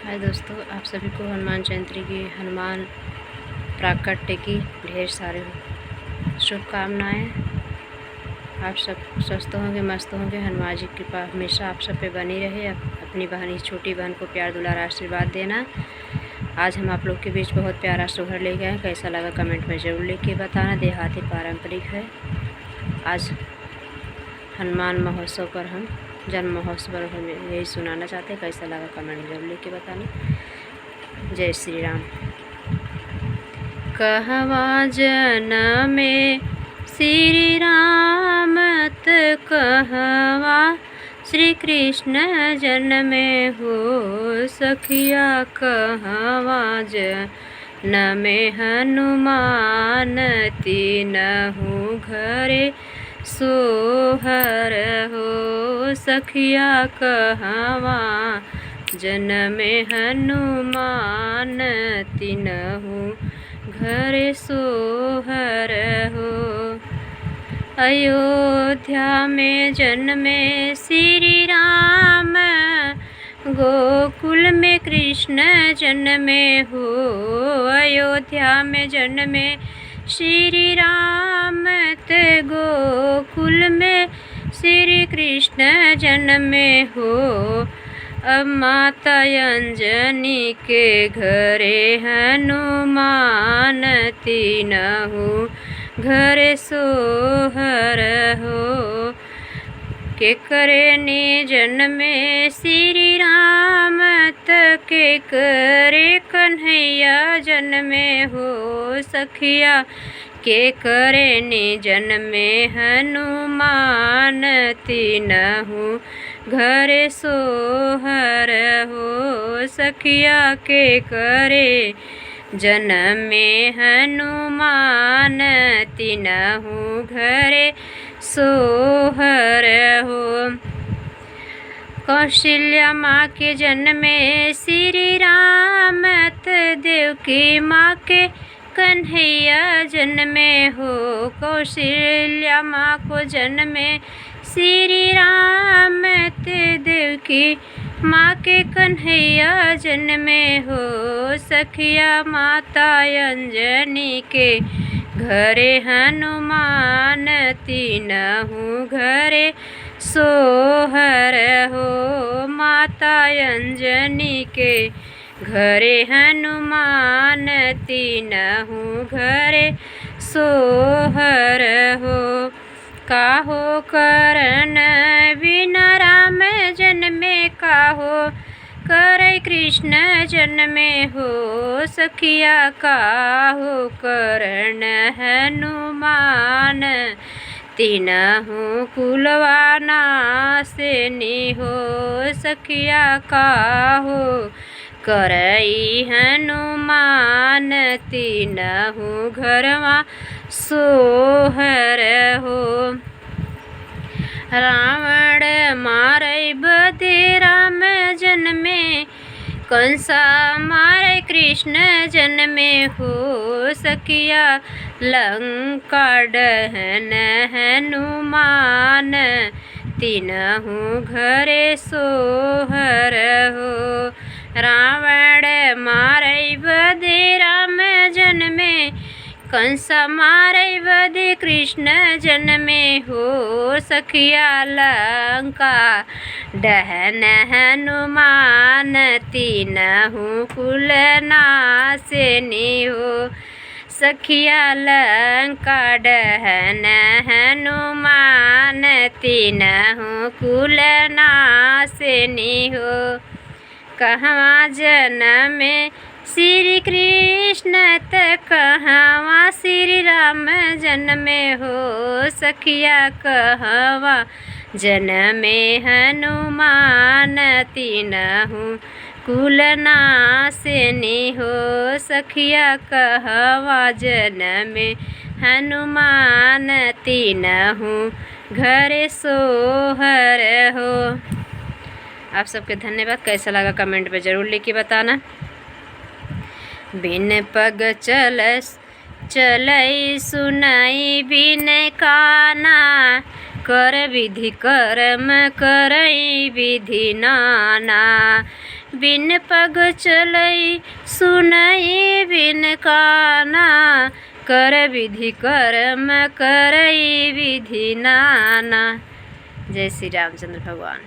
हाय दोस्तों, आप सभी को हनुमान जयंती की, हनुमान प्राकट्य की ढेर सारे शुभकामनाएं। आप सब स्वस्थ होंगे, मस्त होंगे। हनुमान जी की कृपा हमेशा आप सब पे बनी रहे। अपनी बहन, छोटी बहन को प्यार दुलार आशीर्वाद देना। आज हम आप लोग के बीच बहुत प्यारा सोहर ले गए हैं। कैसा लगा कमेंट में ज़रूर लिख के बताना। देहाती पारंपरिक है। आज हनुमान महोत्सव पर हम जन्म महोत्सव पर हम यही सुनाना चाहते हैं। कैसा लगा कमेंट में जरूर लिख के बताना। जय श्री राम। कहवा जनमे श्री राम कहवा श्री कृष्ण जन्मे हो सखिया। कहवा जनमे हनुमान तीनहु घरे सोहर हो सखिया। कहवा जनमे हनुमान तीनहु घरे सोहर हो। अयोध्या में जन्मे श्री राम गोकुल में कृष्ण जन्मे हो। अयोध्या में जन्मे श्री राम गोकुल में श्री कृष्ण जन्मे हो। अब माता अंजनी के घरे हनुमान तीनहु घरे सोहर हो। के करे ने जन्मे श्री राम के करे कन्हैया जन्मे हो सखिया। के करे ने जन्मे हनुमान तीनहु घरे सोहर हो सखिया। के करे जन्मे हनुमान तीनहु घरे सोहर हो। कौशल्या माँ के जन्मे श्री राम देवकी माँ के कन्हैया जन्मे हो। कौशल्या माँ को जन्मे श्री राम देवकी माँ के कन्हैया जन्मे हो सखिया। माता अंजनी के घरे हनुमान तीनहु घरे सोहर हो। माता अंजनी के घरे हनुमान तीनहु घरे सोहर हो। काहो करन बिना राम जन्मे काहो करे कृष्ण जन्मे हो सखिया। काहो करन हनुमान तीनहु कुलवा नासनी हो सखिया। काहो करई हनुमान तीनहु घरवा सोहर हो। रावण मारै बदे राम जन्मे कंसा मारै कृष्ण जन्मे हो सखिया। लंका दहन हनुमान तीनहु घरे सोहर हो। रावण मारै बदे राम जन्मे कंसा मारै बदे कृष्ण जन्मे हो सखिया। लंका दहन हनुमान तीनहु कुल नासनी हो सखिया। लंका दहन हनुमान तीनहु कुल नासनी हो। कहवा जन्मे श्री कृष्ण कहवा श्री राम जन्मे हो सखिया। कहवा जन्मे हनुमान तीनहु कुल नासनी हो सखिया। कहवा जन्मे हनुमान तीनहु घरे सोहर हो। आप सबके धन्यवाद। कैसा लगा कमेंट में ज़रूर लिख के बताना। बिन पग चलई सुनई बिन काना कर विधि कर्म करई विधि नाना, बिन पग चलई सुनई बिन काना, कर विधि कर्म करई विधि नाना। जय श्री रामचंद्र भगवान।